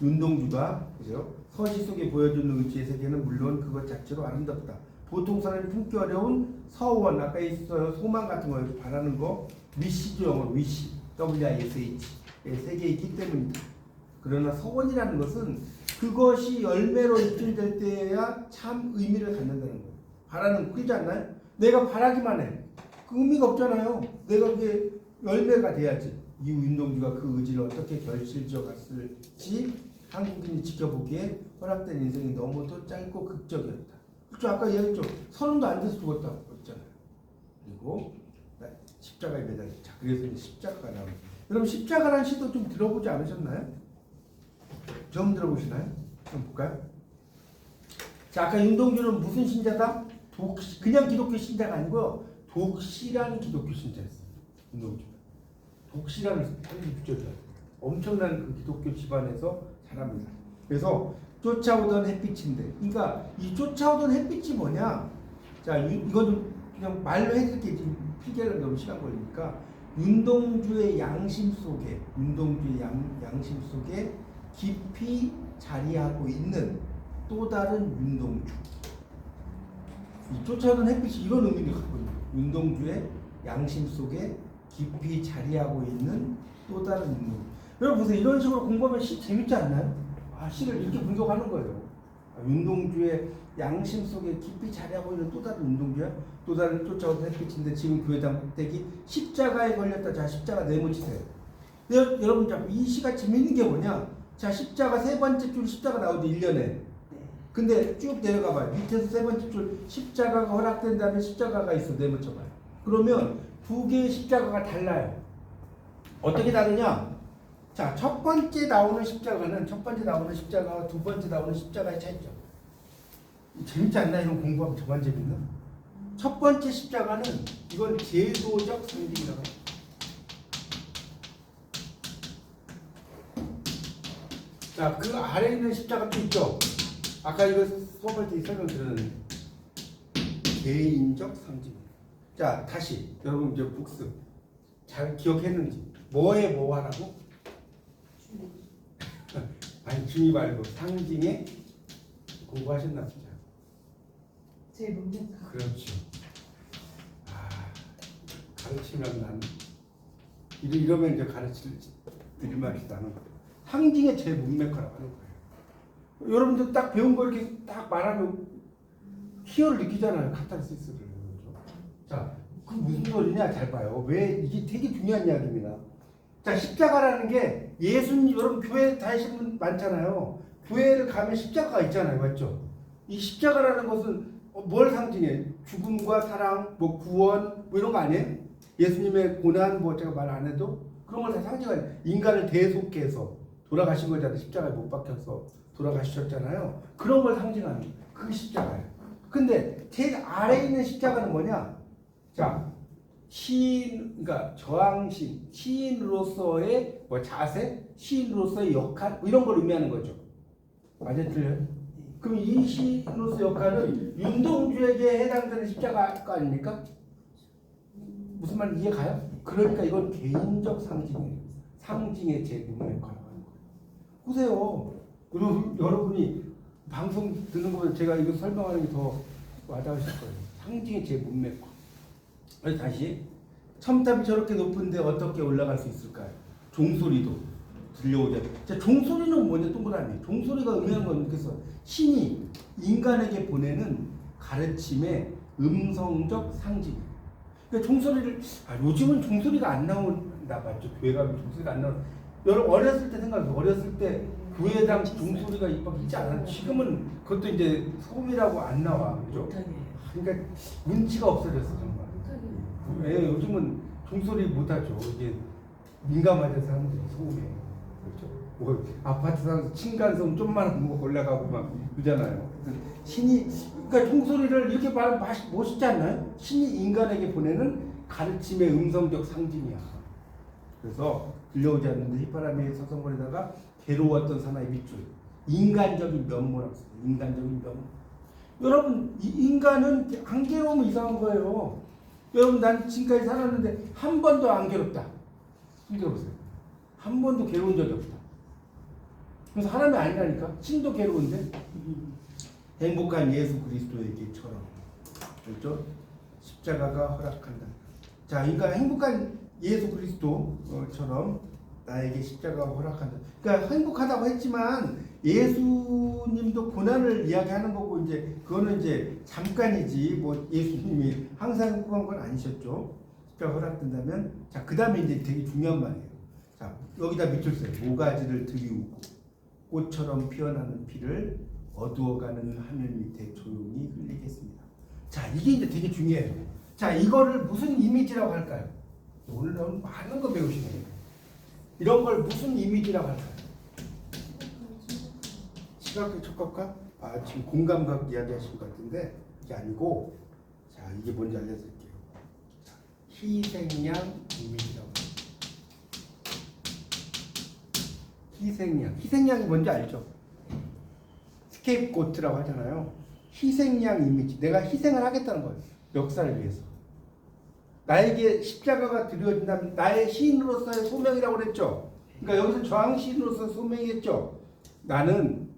윤동주가 그죠? 서시 속에 보여주는 의지의 세계는 물론 그것 자체로 아름답다. 보통 사람이 품기 어려운 서원 아까 있어요. 소망 같은 거 바라는 거 위시죠. 영어 위시 WISH 세계에 있기 때문이다. 그러나 서원이라는 것은 그것이 열매로 입증될 때야 참 의미를 갖는다는 거예요. 바라는 거 그렇지 않나요? 내가 바라기만 해. 그 의미가 없잖아요. 내가 그게 열매가 돼야지. 이 윤동주가 그 의지를 어떻게 결실지어 갔을지 한국인이 지켜보기에 허락된 인생이 너무도 짧고 극적이었다. 그렇죠? 아까 얘기했죠. 서른도 안 돼서 죽었다고 했잖아요. 그리고 십자가에 매달렸죠. 그래서 이제 십자가가 나옵니다. 여러분 십자가라는 시도 좀 들어보지 않으셨나요? 처음 들어보시나요? 좀 볼까요? 자, 아까 윤동주는 무슨 신자다? 그냥 기독교 신자가 아니고요. 독실한 기독교 신자였어요. 윤동주가. 독실한 주저자. 엄청난 그 기독교 집안에서 자랍니다. 그래서 쫓아오던 햇빛인데, 그러니까 이 쫓아오던 햇빛이 뭐냐? 자, 이거는 그냥 말로 해드릴게 지금 필기하려면 너무 시간 걸리니까 윤동주의 양심 속에, 윤동주의 양심 속에 깊이 자리하고 있는 또 다른 윤동주. 이 쫓아오던 햇빛이 이런 의미를 갖고 있는 거예요. 윤동주의 양심 속에 깊이 자리하고 있는 또 다른 윤동주. 여러분 보세요. 이런 식으로 공부하면 시 재밌지 않나요? 아, 시를 이렇게 분석하는 거예요. 윤동주의 양심 속에 깊이 자리하고 있는 또 다른 윤동주야? 또 다른 쫓아오던 햇빛인데 지금 교회당 댁이 십자가에 걸렸다. 자, 십자가 네모치세요. 여러분, 이 시가 재밌는 게 뭐냐? 자, 십자가 세 번째 줄 십자가 나오죠, 1년에. 근데 쭉 내려가 봐요. 밑에서 세 번째 줄 십자가가 허락된 다음에 십자가가 있어. 네모쳐봐요. 그러면 두 개의 십자가가 달라요. 어떻게 다르냐? 자, 첫 번째 나오는 십자가와 두 번째 나오는 십자가의 차이점. 재밌지 않나? 이런 공부하면 저만 재밌나? 첫 번째 십자가는 이건 제도적 상징이라고 해요. 자, 그 아래에 있는 십자가 또 있죠? 아까 이거 수업할 때 설명드렸는데 개인적 상징. 자, 다시 여러분 이제 복습 잘 기억했는지 뭐에 뭐 하라고? 아니 주의 말고 상징에 공부하셨나 보자. 제 문제가. 그렇죠. 아, 가르치면 난 이러면 이제 가르칠 드릴 말이 나는 상징의 제 문맥화라고 하는 거예요. 여러분들 딱 배운 거 이렇게 딱 말하면 희열을 느끼잖아요. 카타르시스를. 자, 그 무슨 소리냐? 잘 봐요. 왜 이게 되게 중요한 이야기입니다. 자, 십자가라는 게 예수님, 여러분 교회 다니시는 분 많잖아요. 교회를 가면 십자가가 있잖아요. 맞죠? 이 십자가라는 것은 뭘 상징해? 죽음과 사랑, 뭐 구원, 뭐 이런 거 아니에요? 예수님의 고난, 뭐 제가 말 안 해도 그런 걸 다 상징하는 인간을 대속해서 돌아가신 거잖아요. 십자가에 못 박혀서 돌아가셨잖아요. 그런 걸 상징하는 그 십자가예요. 근데 제일 아래에 있는 십자가는 뭐냐? 자, 시인, 그러니까 저항신, 시인으로서의 뭐 자세, 시인으로서의 역할, 뭐 이런 걸 의미하는 거죠. 맞아요? 틀려요? 그럼 이 시인으로서 역할은 윤동주에게 해당되는 십자가 아닙니까? 무슨 말 이해 가요? 그러니까 이건 개인적 상징이에요. 상징의 제문맥화라고 하는 거예요. 보세요. 여러분이 방송 듣는 거보다 제가 이거 설명하는 게 더 와닿으실 거예요. 상징의 제문맥화. 다시 첨탑이 저렇게 높은데 어떻게 올라갈 수 있을까요? 종소리도 들려오죠. 자, 종소리는 뭐냐? 동그라미. 종소리가 의미하는 건 그래서 신이 인간에게 보내는 가르침의 음성적 상징. 그러니까 종소리를 요즘은 종소리가 안 나온다 맞죠? 교회 가면 종소리가 안 나온. 여러분 어렸을 때 생각해요. 어렸을 때 교회당 종소리가 막 있지 않아요? 지금은 그것도 이제 소음이라고 안 나와, 그죠? 그러니까 문치가 없어졌어 정말. 왜 요즘은 종소리 못하죠. 이게 민감하죠 사람들이 소음에. 그렇죠? 뭐 아파트 사서 층간소음 좀만 뭐 올라가고 막 그러잖아요. 신이 그러니까 종소리를 이렇게 말하면 멋있지 않나요? 신이 인간에게 보내는 가르침의 음성적 상징이야. 그래서 들려오지 않는데 휘파람이 서성거리다가 괴로웠던 사나이 빗줄. 인간적인 면모라고 써요. 인간적인 면모. 여러분 인간은 안 괴로우면 이상한 거예요. 여러분 난 지금까지 살았는데 한 번도 안 괴롭다. 힘들어보세요. 한 번도 괴로운 적이 없다. 그래서 사람이 아니라니까. 신도 괴로운데 행복한 예수 그리스도에게처럼 그렇죠? 십자가가 허락한다. 자, 그러니까 행복한 예수 그리스도처럼 나에게 십자가가 허락한다. 그러니까 행복하다고 했지만 예수님도 고난을 이야기하는 거고 이제 그거는 이제 잠깐이지 뭐 예수님이 항상 행복한 건 아니셨죠. 십자가 허락된다면 자, 그다음에 이제 되게 중요한 말이에요. 자, 여기다 밑줄 써요. 모가지를 들이우고 꽃처럼 피어나는 피를 어두워가는 하늘 밑에 조용히 흘리겠습니다. 자, 이게 이제 되게 중요해요. 자, 이거를 무슨 이미지라고 할까요? 오늘 너무 많은 거 배우시네요. 이런 걸 무슨 이미지라고 할까요? 시각적 촉각과 지금 공감각 이야기하신 것 같은데 이게 아니고 자, 이게 뭔지 알려드릴게요. 자, 희생양 이미지라고 해요. 희생양이 뭔지 알죠? 스케이프고트라고 하잖아요. 희생양 이미지. 내가 희생을 하겠다는 거예요. 역사를 위해서. 나에게 십자가가 드려진다면 나의 시인으로서의 소명이라고 그랬죠. 그러니까 여기서 저항 시인으로서 소명이겠죠. 나는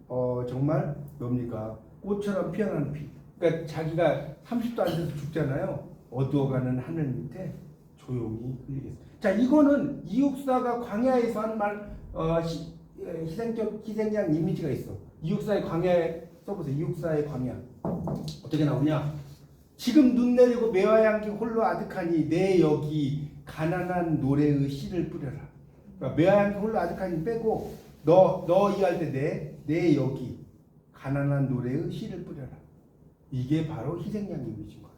정말 뭡니까? 꽃처럼 피어나는 피. 그러니까 자기가 30도 안 돼서 죽잖아요. 어두워가는 하늘 밑에 조용히 흘리겠습니다. 자, 이거는 이육사가 광야에서 한 말, 희생양 이미지가 있어. 이육사의 광야에 써보세요. 이육사의 광야 어떻게 나오냐? 지금 눈 내리고 매화 향기 홀로 아득하니 내 여기 가난한 노래의 씨를 뿌려라. 그러니까 매화 향기 홀로 아득하니 빼고 너 이해할 때 내 여기 가난한 노래의 씨를 뿌려라. 이게 바로 희생양 이미지인 거예요.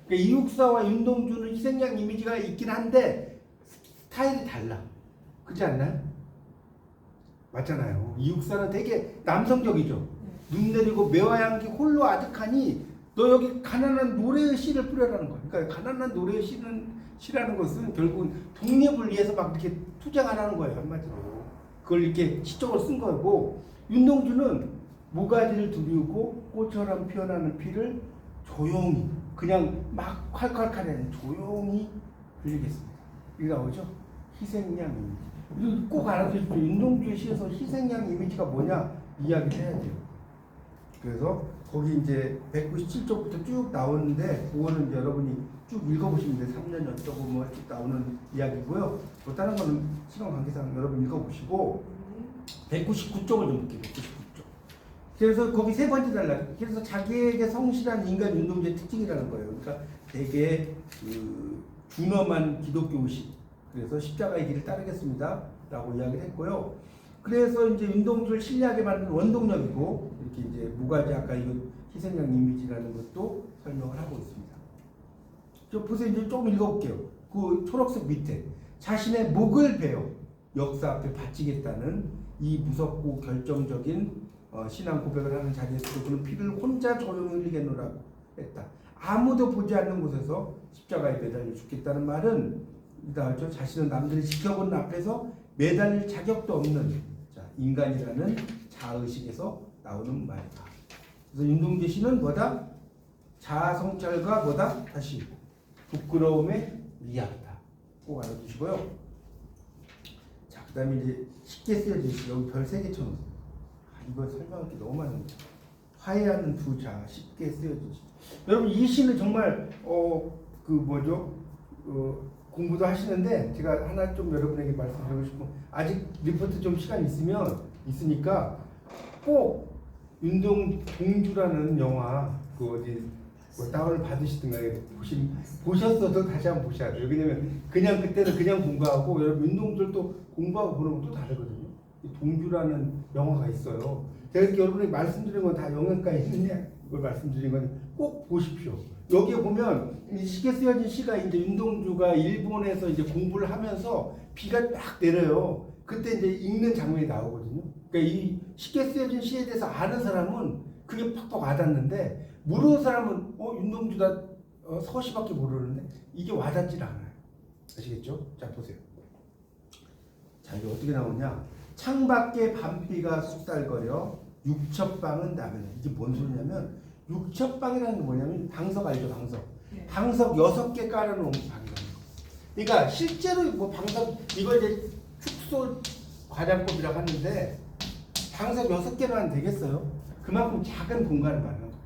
그러니까 이육사와 윤동주는 희생양 이미지가 있긴 한데 스타일이 달라. 그렇지 않나요? 맞잖아요. 이육사는 되게 남성적이죠. 눈 내리고 매화향기 홀로 아득하니 너 여기 가난한 노래의 씨를 뿌려라는 거예요. 그러니까 가난한 노래의 씨라는 것은 결국은 독립을 위해서 막 이렇게 투쟁하라는 거예요. 한마디로. 그걸 이렇게 시적으로 쓴 거고, 윤동주는 모가지를 두르고 꽃처럼 피어나는 피를 조용히 그냥 막 콸콸콸 조용히 흘리겠습니다. 이게 나오죠? 희생양 이미지. 꼭 알아두십시오. 윤동주의 시에서 희생양 이미지가 뭐냐 이야기를 해야 돼요. 그래서 거기 이제 197쪽부터 쭉 나오는데 그거는 이제 여러분이 쭉 읽어보시면 돼요. 3년 연적으로 쭉 나오는 이야기고요. 또 다른 거는 시간 관계상 여러분 읽어보시고 199쪽을 좀 볼게요. 199쪽. 그래서 거기 세 번째 달라. 그래서 자기에게 성실한 인간 윤동주의 특징이라는 거예요. 그러니까 되게 준엄한 기독교의식. 그래서 십자가의 길을 따르겠습니다. 라고 이야기를 했고요. 그래서 이제 윤동주를 신뢰하게 만든 원동력이고, 이렇게 이제 무가지 아까 이거 희생양 이미지라는 것도 설명을 하고 있습니다. 저 보세요. 이제 조금 읽어볼게요. 그 초록색 밑에 자신의 목을 베어 역사 앞에 바치겠다는 이 무섭고 결정적인 신앙 고백을 하는 자리에서 그는 피를 혼자 조용히 흘리겠노라고 했다. 아무도 보지 않는 곳에서 십자가에 매달려 죽겠다는 말은 일단 자신은 남들이 지켜보는 앞에서 매달릴 자격도 없는 인간이라는 자아의식에서 나오는 말이다. 그래서 윤동주 씨는 뭐다? 자아 성찰과 뭐다? 다시 부끄러움에 미약하다. 꼭 알아두시고요. 자, 그 다음에 이제 쉽게 쓰여진 시 여기 별 3개 쳐놓으세요. 이거 설명할 게 너무 많은데. 화해하는 두 자, 쉽게 쓰여진 시. 여러분 이 시는 정말 공부도 하시는데 제가 하나 좀 여러분에게 말씀드리고 싶고, 아직 리포트 좀 시간 있으니까 꼭 윤동주라는 영화 그 어디 다운을 받으시든가 보셨어도 다시 한번 보셔야 돼요. 왜냐면 그냥 그때는 그냥 공부하고 여러분 윤동주도 공부하고 보는 것도 다르거든요. 동주라는 영화가 있어요. 제가 이렇게 여러분에게 말씀드린 건 다 영양가 있느냐 이걸 말씀드린 건 꼭 보십시오. 여기에 보면 이 시계 쓰여진 시가 이제 윤동주가 일본에서 이제 공부를 하면서 비가 딱 내려요. 그때 이제 읽는 장면이 나오거든요. 그러니까 이 쉽게 쓰여진 시에 대해서 아는 사람은 그게 팍팍 와닿는데 모르는 사람은 윤동주다 서시밖에 모르는데 이게 와닿질 않아요. 아시겠죠? 자 보세요. 자 이게 어떻게 나오냐? 창밖에 밤비가 속살거려 육첩방은 나면 이게 뭔 소리냐면 육첩방이라는 게 뭐냐면 방석 알죠? 방석. 네. 방석 6개 깔아놓은 방이라는 거. 그러니까 실제로 뭐 방석 이걸 이제 축소 과장법이라고 하는데 방석 6개만 하면 되겠어요? 그만큼 작은 공간을 말하는 거죠.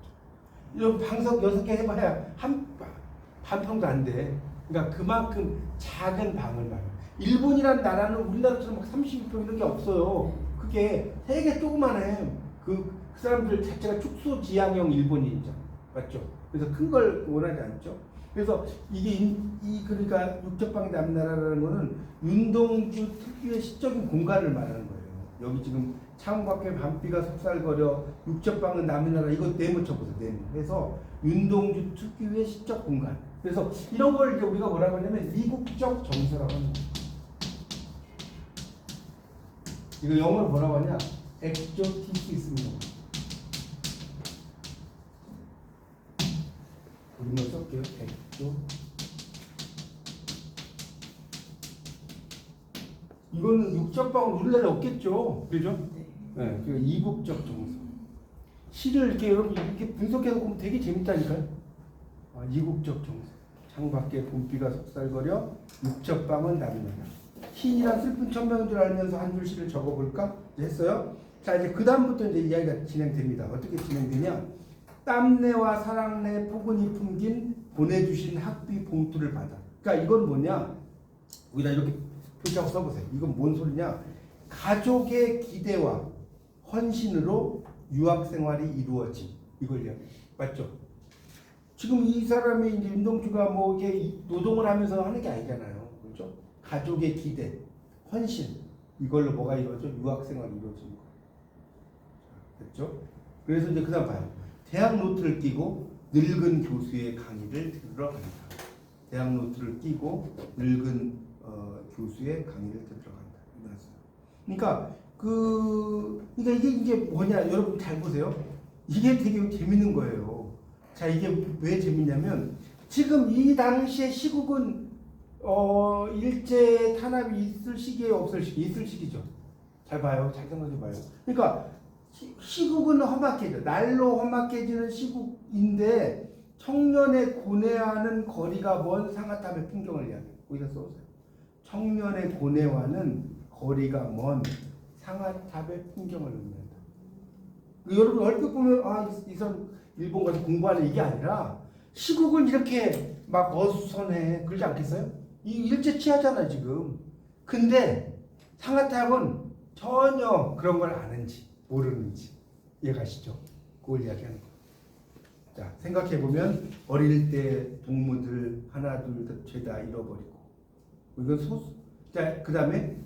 이런 방석 6개 해봐야 반평도 안 돼. 그러니까 그만큼 작은 방을 말해요. 일본이라는 나라는 우리나라처럼 막 32평 이런 게 없어요. 그게 되게 조그만해. 그 사람들 자체가 축소 지향형 일본인이죠. 맞죠? 그래서 큰 걸 원하지 않죠. 그래서 이게 그러니까 육첩방이 남나라라는 거는 윤동주 특유의 시적인 공간을 말하는 거예요. 여기 지금 창밖에 밤비가 속살거려 육첩방은 남의 나라 이거 네모 쳐보세요. 네모. 그래서 윤동주 특유의 시적 공간. 그래서 이런 걸 이제 우리가 뭐라고 하냐면 이국적 정서라고 하는 거예요. 이거 영어로 뭐라고 하냐? 엑조티시즘이라고. 우리말 쓸게요. 엑조. 이거는 육적방은 우리나라에 없겠죠. 그죠? 네. 그 이국적 정서. 시를 이렇게 여러분 이렇게 분석해서 보면 되게 재밌다니까요. 이국적 정서. 창밖에 봄비가 속살거려 육적방은 남이나. 흰이란 슬픈 천명인 줄 알면서 한 줄 시를 적어볼까? 했어요. 자 이제 그 다음부터 이제 이야기가 진행됩니다. 어떻게 진행되냐? 땀내와 사랑내 포근히 품긴 보내주신 학비 봉투를 받아. 그러니까 이건 뭐냐? 여기다 이렇게 표시하고 써보세요. 이건 뭔 소리냐? 가족의 기대와 헌신으로 유학 생활이 이루어진 이걸 이야기해요. 맞죠? 지금 이 사람이 이제 윤동주가 뭐 이렇게 노동을 하면서 하는 게 아니잖아요. 그렇죠? 가족의 기대, 헌신 이걸로 뭐가 이루어져? 유학 생활이 이루어지는 거. 됐죠? 그래서 이제 그다음 봐요. 대학 노트를 끼고 늙은 교수의 강의를 들으러 간다. 대학 노트를 끼고 늙은 교수의 강의를 들으러 간다. 그러니까 그러니까 이게 뭐냐? 여러분 잘 보세요. 이게 되게 재밌는 거예요. 자 이게 왜 재밌냐면 지금 이 당시의 시국은 일제 탄압이 있을 시기에 없을 시기 있을 시기죠. 잘 봐요. 잘 생각해 봐요. 그러니까 시국은 험악해져. 날로 험악해지는 시국인데 청년의 고뇌와는 거리가 먼 상아탑의 풍경을 이야기해요. 거기다 써보세요. 청년의 고뇌와는 거리가 먼 상아탑의 풍경을 의미한다. 여러분 얼핏 보면 이 사람 일본 가서 공부하는 이게 아니라 시국은 이렇게 막 어수선해. 그러지 않겠어요? 이 일제 치하잖아 지금. 근데 상아탑은 전혀 그런 걸 아는지 모르는지 이해가시죠? 그걸 이야기하는 거예요. 자 생각해보면 어릴 때 동무들 하나 둘 죄다 잃어버리고 이건 소수. 자 그다음에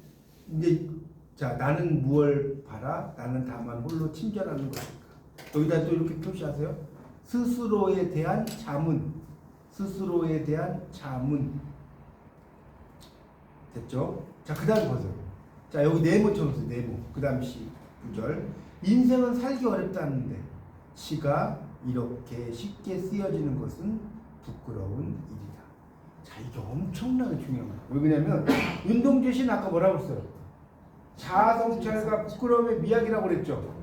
이제 자 나는 무얼 바라 나는 다만 홀로 친절하는 것일까. 여기다 또 이렇게 표시하세요. 스스로에 대한 자문. 스스로에 대한 자문. 됐죠? 자 그다음 보세요. 자 여기 네모 쳐보세요. 네모. 그다음 시 9절. 인생은 살기 어렵다는데 시가 이렇게 쉽게 쓰여지는 것은 부끄러운 일이다. 자 이게 엄청나게 중요한 거예요. 왜 그러냐면 윤동주 씨는 아까 뭐라고 했어요? 자아성찰과 부끄러움의 미학이라고 그랬죠.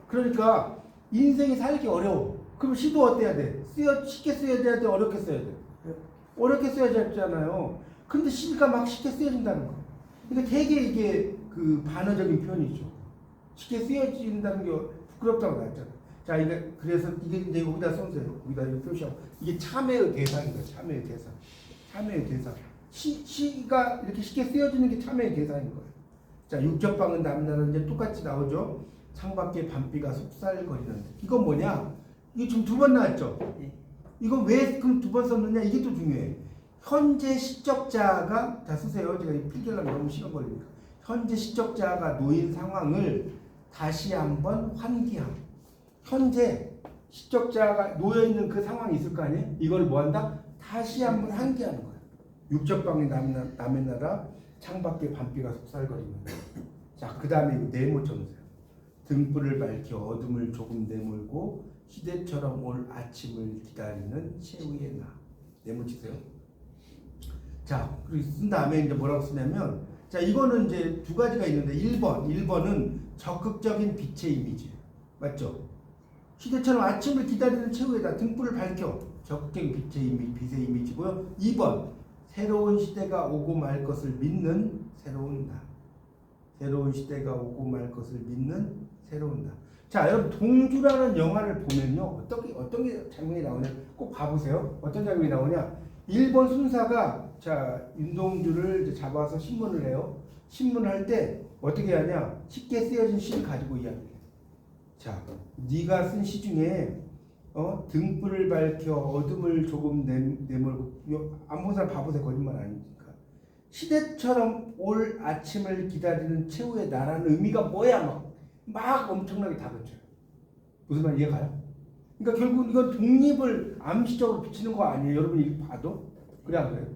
그러니까 인생이 살기 어려워. 그럼 시도 어때야 돼? 쉽게 쓰여야 돼? 어렵게 써야 돼? 어렵게 써야 되잖아요. 근데 시가 막 쉽게 쓰여진다는 거. 그러니까 되게 이게 그 반어적인 표현이죠. 쉽게 쓰여진다는 게 부끄럽다고 나왔잖아. 자, 이게 그래서 이게 이제 여기다 써주세요. 여기다 표시하고 이게 참회의 대상인 거예요. 참회의 대상. 참회의 대상. 시가 이렇게 쉽게 쓰여지는 게 참회의 대상인 거예요. 자, 육적방은 남나라는 이제 똑같이 나오죠. 창밖에 밤비가 속살거리는데 이건 뭐냐? 이거 지금 2번 나왔죠. 이거 왜 그럼 2번 썼느냐? 이게 또 중요해. 현재 시적자가 다 쓰세요. 제가 필기하려면 너무 시간 걸리니까. 현재 시적자가 놓인 상황을 다시 한번 환기함. 현재 시적자가 놓여 있는 그 상황이 있을 거 아니에요? 이걸 뭐 한다? 다시 한번 환기하는 거예요. 육적방이 남의 나라 창밖에 밤비가 속살거리는. 자, 그 다음에 네모 쳐놓으세요. 등불을 밝혀 어둠을 조금 내몰고 시대처럼 올 아침을 기다리는 최후의 나. 내몰치세요. 자, 그리고 쓴 다음에 이제 뭐라고 쓰냐면, 자, 이거는 이제 두 가지가 있는데 1번은 적극적인 빛의 이미지. 맞죠? 시대처럼 아침을 기다리는 최후에다 등불을 밝혀 적극적인 빛의 이미지고요. 2번 새로운 시대가 오고 말 것을 믿는 새로운 나. 새로운 시대가 오고 말 것을 믿는 새로운 나. 자, 여러분 동주라는 영화를 보면요, 어떤 게 장면이 나오냐 꼭 봐보세요. 어떤 장면이 나오냐? 1번 순사가 자 윤동주를 이제 잡아서 신문을 해요. 신문을 할 때 어떻게 하냐? 쉽게 쓰여진 시를 가지고 이야기해요. 자, 네가 쓴 시 중에 등불을 밝혀 어둠을 조금 내몰고 안 본 사람 봐보세요. 거짓말 아니니까. 시대처럼 올 아침을 기다리는 최후의 나라는 의미가 뭐야? 막 엄청나게 다그쳐요. 무슨 말 이해가요? 그러니까 결국 이건 독립을 암시적으로 비치는 거 아니에요? 여러분이 이렇게 봐도? 그래 안 그래요?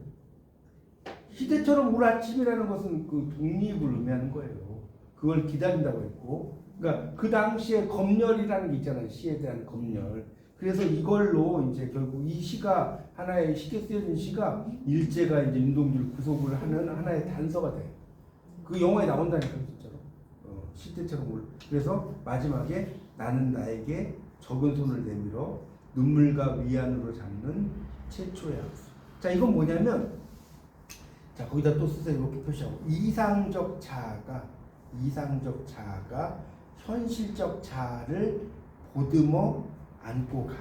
시대처럼 올 아침이라는 것은 그 독립을 의미하는 거예요. 그걸 기다린다고 했고, 그러니까 그 당시에 검열이라는 게 있잖아요. 시에 대한 검열. 그래서 이걸로 이제 결국 이 시가 하나의 쉽게 쓰여진 시가 일제가 이제 윤동주를 구속을 하는 하나의 단서가 돼요. 그 영화에 나온다니까요, 진짜로. 시대처럼 올. 그래서 마지막에 나는 나에게 적은 손을 내밀어 눈물과 위안으로 잡는 최초의 학수. 자, 이건 뭐냐면, 자, 거기다 또 쓰세요. 이렇게 표시하고. 이상적 자아가 현실적 자아를 보듬어 안고 감.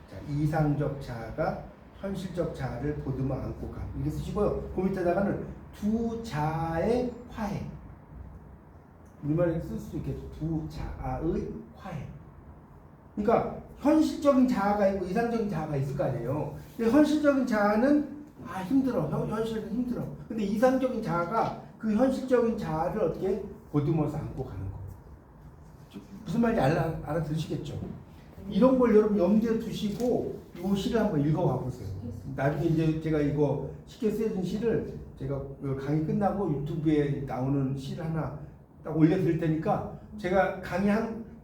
자, 이상적 자아가 현실적 자아를 보듬어 안고 감. 이렇게 쓰시고요. 그 밑에다가는 두 자아의 화해. 우리말에 쓸 수도 있겠죠. 두 자아의 화해. 그러니까 현실적인 자아가 있고 이상적인 자아가 있을 거 아니에요. 근데 현실적인 자아는 힘들어. 현실은 힘들어. 근데 이상적인 자아가 그 현실적인 자아를 어떻게 보듬어서 안고 가는 거예요. 무슨 말인지 알아들으시겠죠? 이런 걸 여러분 염두에 두시고 이 시를 한번 읽어가 보세요. 나중에 이제 제가 이거 쉽게 쓰여진 시를 제가 강의 끝나고 유튜브에 나오는 시를 하나 딱 올려드릴 테니까 제가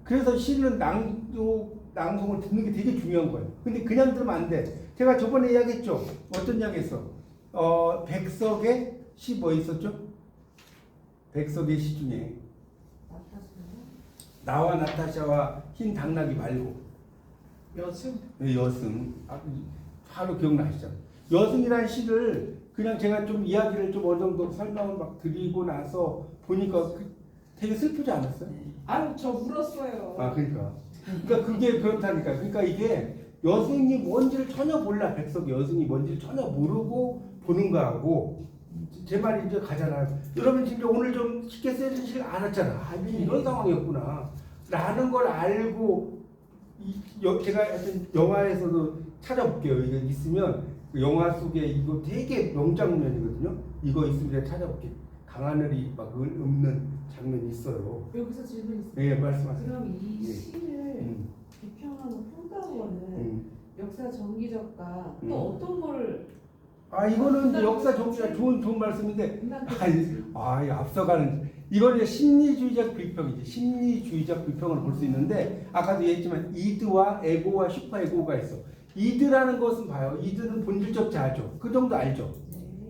그래서 시는 낭송을 듣는 게 되게 중요한 거예요. 근데 그냥 들으면 안 돼. 제가 저번에 이야기했죠. 어떤 이야기했어? 백석의 시 뭐 있었죠? 백석의 시 중에 나와 나타샤와 흰 당나귀 말고 여승? 네, 여승. 바로 기억나시죠? 여승이라는 시를 그냥 제가 좀 이야기를 좀 어느 정도 설명을 막 드리고 나서 보니까 되게 슬프지 않았어요? 아유, 저 울었어요. 그러니까 그게 그렇다니까. 그러니까 이게 여승이 뭔지를 전혀 몰라. 백석이 여승이 뭔지를 전혀 모르고 보는 거하고 제 말이 이제 가잖아요. 여러분 지금 오늘 좀 쉽게 쓰여진 시를 알았잖아. 이런 상황이었구나 라는 걸 알고 제가 하여튼 영화에서도 찾아볼게요. 이거 있으면 그 영화 속에 이거 되게 명장면이거든요. 이거 있으면 제가 찾아볼게요. 강하늘이 막 읊는 장면이 있어요. 여기서 질문 있어요. 네, 말씀하세요. 그럼 이 예. 시를 비평하고 평가하고는 역사 정기적과 또 음. 어떤 걸 이거는 이제 역사 정치가 좋은 말씀인데, 앞서가는, 이건 이제 심리주의적 비평이지. 심리주의적 비평을 볼 수 있는데, 아까도 얘기했지만, 이드와 에고와 슈퍼에고가 있어. 이드라는 것은 봐요. 이드는 본질적 자아죠. 그 정도 알죠?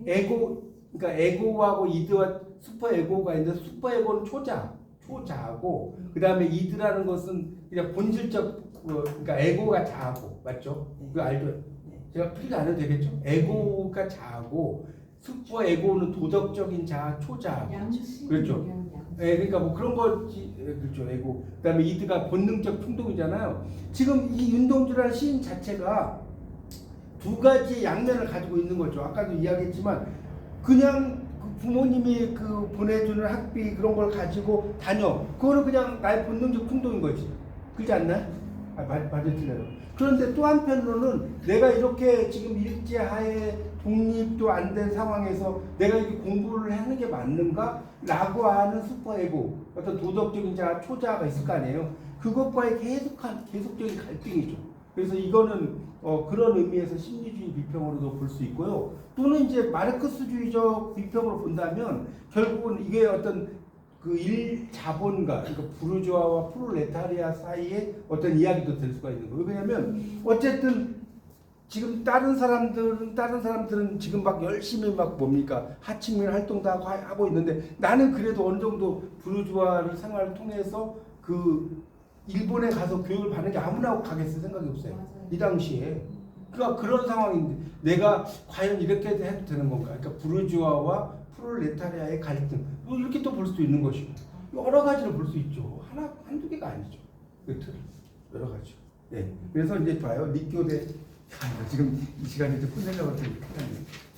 그러니까 에고하고 이드와 슈퍼에고가 있는데, 슈퍼에고는 초자하고, 그 다음에 이드라는 것은 그냥 본질적, 그러니까 에고가 자아고, 맞죠? 그거 알죠? 제가 풀지 않아도 되겠죠? 에고가 자아고 슈퍼 에고는 도덕적인 자아, 초자아고. 양심, 그렇죠? 그러니까 뭐 그런 거지. 그렇죠. 에고. 그다음에 이드가 본능적 충동이잖아요. 지금 이 윤동주라는 시인 자체가 두 가지 양면을 가지고 있는 거죠. 아까도 이야기했지만 그냥 부모님이 보내주는 학비 그런 걸 가지고 다녀. 그거는 그냥 나의 본능적 충동인 거지. 그렇지 않나요? 맞아 틀려요. 그런데 또 한편으로는 내가 이렇게 지금 일제하에 독립도 안 된 상황에서 내가 이렇게 공부를 하는 게 맞는가? 라고 하는 슈퍼에고, 어떤 도덕적인 자아, 초자아가 있을 거 아니에요. 그것과의 계속적인 갈등이죠. 그래서 이거는 그런 의미에서 심리주의 비평으로도 볼 수 있고요. 또는 이제 마르크스주의적 비평으로 본다면 결국은 이게 어떤 그 일자본가, 그러니까 부르주아와 프롤레타리아 사이에 어떤 이야기도 될 수가 있는 거예요. 왜냐하면 어쨌든 지금 다른 사람들은 지금 막 열심히 막 뭡니까 하층민 활동도 하고 있는데 나는 그래도 어느 정도 부르주아를 생활을 통해서 그 일본에 가서 교육을 받는 게 아무나 가겠을 생각이 없어요. 맞아요. 이 당시에. 그러니까 그런 상황인데 내가 과연 이렇게 해도 되는 건가? 그러니까 부르주아와 프롤레타리아의 갈등 뭐 이렇게 또 볼 수도 있는 것이고 여러 가지로 볼 수 있죠. 한두 개가 아니죠. 그 틀 여러 가지. 네. 그래서 이제 봐요.立교대 지금 이 시간에 좀 끝내려고 했더니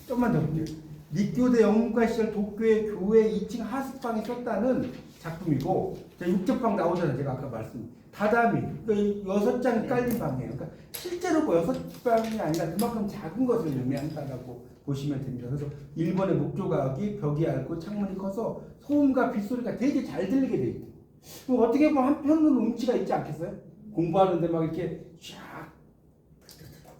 좀만 더 볼게요.立교대 영문과 시절 도쿄의 교회 2층 하숙방에 썼다는 작품이고, 육접방 나오잖아요. 제가 아까 다다미, 그러니까 6장이 깔린 방이에요. 그러니까 실제로 뭐 6방이 아니라 그만큼 작은 것을 의미한다라고 보시면 됩니다. 그래서 일본의 목조각이 벽이 얇고 창문이 커서 소음과 빗소리가 되게 잘 들리게 돼 있대요. 그럼 어떻게 보면 한편으로는 운치가 있지 않겠어요? 공부하는데 막 이렇게 쫙.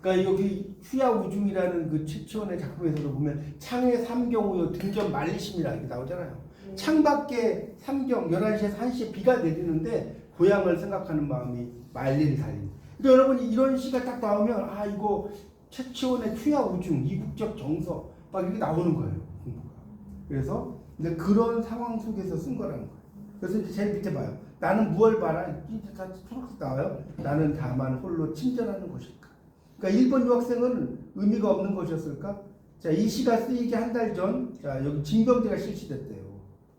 그러니까 여기 휴야우중이라는 그 최치원의 작품에서도 보면 창의 삼경우요 등전 말리심이라 이렇게 나오잖아요. 창밖에 삼경 11시에서 1시에 비가 내리는데 고향을 생각하는 마음이 말리를 달린. 그러니까 여러분이 이런 시가 딱 나오면 아 이거 최치원의 휴야우중 이국적 정서 막 이렇게 나오는 거예요. 공부가. 그래서 근데 그런 상황 속에서 쓴 거라는 거예요. 그래서 이제 제일 밑에 봐요. 나는 무얼 바라? 이제 다 초록색 나와요. 나는 다만 홀로 침전하는 것일까? 그러니까 일본 유학생은 의미가 없는 것이었을까? 자, 이 시가 쓰이기 한 달 전, 자 여기 징병제가 실시됐대요.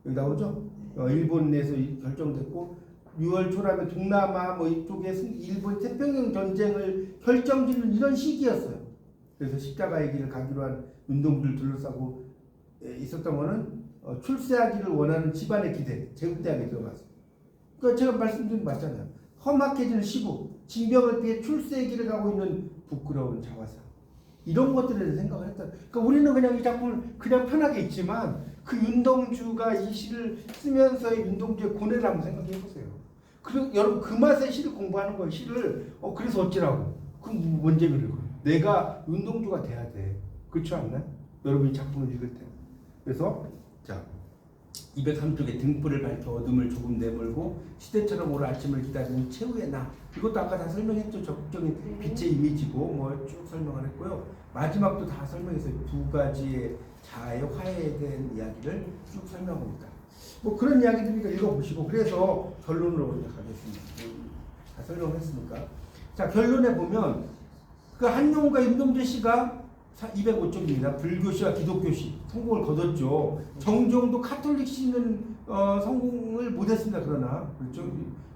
여기 나오죠? 일본 내에서 결정됐고 6월 초라면 동남아 뭐 이쪽에 일본 태평양 전쟁을 결정짓는 이런 시기였어요. 그래서 십자가의 길을 가기로 한 운동들 둘러싸고 있었던 거는 출세하기를 원하는 집안의 기대, 제국대학에 들어갔어요. 그러니까 제가 말씀드린 거 맞잖아요. 험악해지는 시국, 징병을 피해 출세의 길을 가고 있는 부끄러운 자화상. 이런 것들에 대해서 생각을 했다. 그러니까 우리는 그냥 이 작품을 그냥 편하게 읽지만 그 윤동주가 이 시를 쓰면서의 윤동주의 고뇌를 한번 생각해 보세요. 그리고 여러분 그 맛에 시를 공부하는 거예요. 시를 그래서 어찌라고? 그럼 뭔 재미를 거예요? 내가 윤동주가 돼야 돼. 그렇지 않나요? 여러분이 작품을 읽을 때. 그래서 자 203쪽에 등불을 밝혀 어둠을 조금 내몰고 시대처럼 올 아침을 기다리는 최후의 나. 이것도 아까 다 설명했죠. 적극적인 빛의 이미지고 뭐 쭉 설명을 했고요. 마지막도 다 설명했어요. 두 가지의 자아의 화해에 대한 이야기를 쭉 설명합니다. 뭐 그런 이야기들이니까 읽어보시고 그래서 결론으로 이제 가겠습니다. 다 설명했으니까. 자 결론에 보면 그 한용과 임동재 씨가 205쪽입니다. 불교시와 기독교시 성공을 거뒀죠. 정종도 카톨릭시는 성공을 못했습니다. 그러나 그렇죠.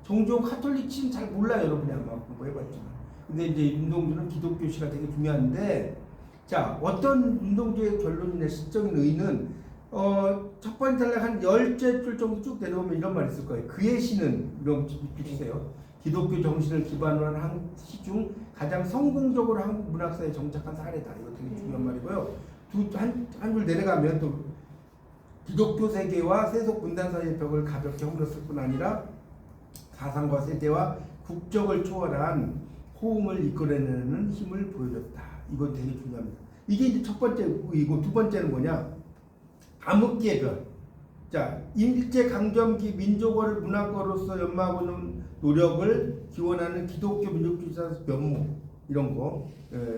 정종 카톨릭시는 잘 몰라요. 여러분이 아마 공부해봤지만. 근데 이제 윤동주는 기독교시가 되게 중요한데 자 어떤 윤동주의 결론이나 시적인 의의는 첫 번째 단락 한 10째 줄 정도 쭉 내려오면 이런 말이 있을 거예요. 그의 시는 이런 비슷해요. 기독교 정신을 기반으로 한 한 시 중 가장 성공적으로 한국 문학사에 정착한 사례다. 이거 되게 중요한 말이고요. 한 줄 내려가면 또 기독교 세계와 세속 분단 사이의 벽을 가볍게 허물었을 뿐 아니라 사상과 세대와 국적을 초월한 호응을 이끌어내는 힘을 보여줬다. 이건 되게 중요합니다. 이게 이제 첫 번째이고 두 번째는 뭐냐? 암흑기의 별. 자, 일제강점기 민족어를 문학어로서 연마하고는 노력을 기원하는 기독교 민족주의자로서 면모 이런 거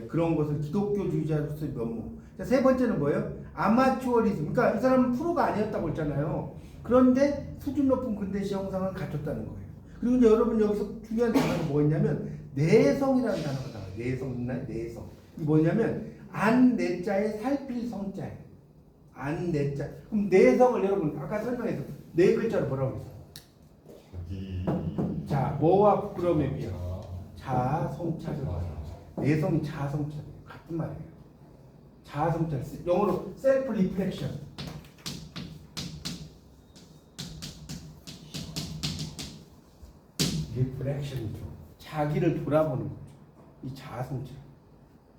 그런 것을 기독교주의자로서 면모. 자, 세 번째는 뭐예요? 아마추어리즘. 그러니까 이 사람은 프로가 아니었다고 했잖아요. 그런데 수준 높은 근대시 형상을 갖췄다는 거예요. 그리고 이제 여러분 여기서 중요한 단어가 뭐였냐면 내성이라는 단어가 나와요. 내성. 이 뭐냐면 안내자에 살필 성자예요. 안내자. 그럼 내성을 여러분 아까 설명해서 네 글자로 뭐라고 했어요? 자, 뭐와 부끄러움에 비하여 자아성찰을 말해요. 내성이 자아성찰 같은 말이에요. 자아성찰 영어로 셀프 리플렉션. 리플렉션이죠. 자기를 돌아보는 거죠. 이 자아성찰.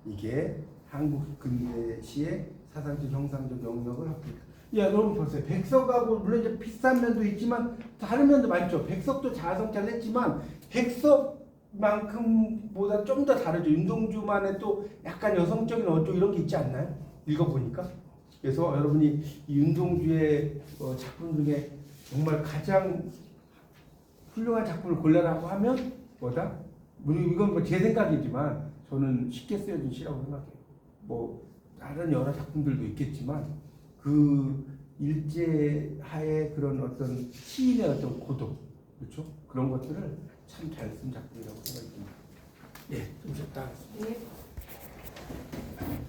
이게 한국 근대시의 사상적 형상적 영역을 갖고 있다. 야, 여러분 보세요. 백석하고 물론 이제 비슷한 면도 있지만 다른 면도 많죠. 백석도 자아성찰을 했지만 백석만큼보다 좀 더 다르죠. 윤동주만의 또 약간 여성적인 어쩌고 이런 게 있지 않나요? 읽어보니까. 그래서 여러분이 이 윤동주의 작품 중에 정말 가장 훌륭한 작품을 골라라고 하면 뭐다? 이건 뭐 제 생각이지만 저는 쉽게 쓰여진 시라고 생각해요. 뭐 다른 여러 작품들도 있겠지만 그 일제하에 그런 어떤 시인의 어떤 고독, 그렇죠? 그런 것들을 참 잘 쓴 작품이라고 생각이 듭니다. 예, 좀 적다. 네.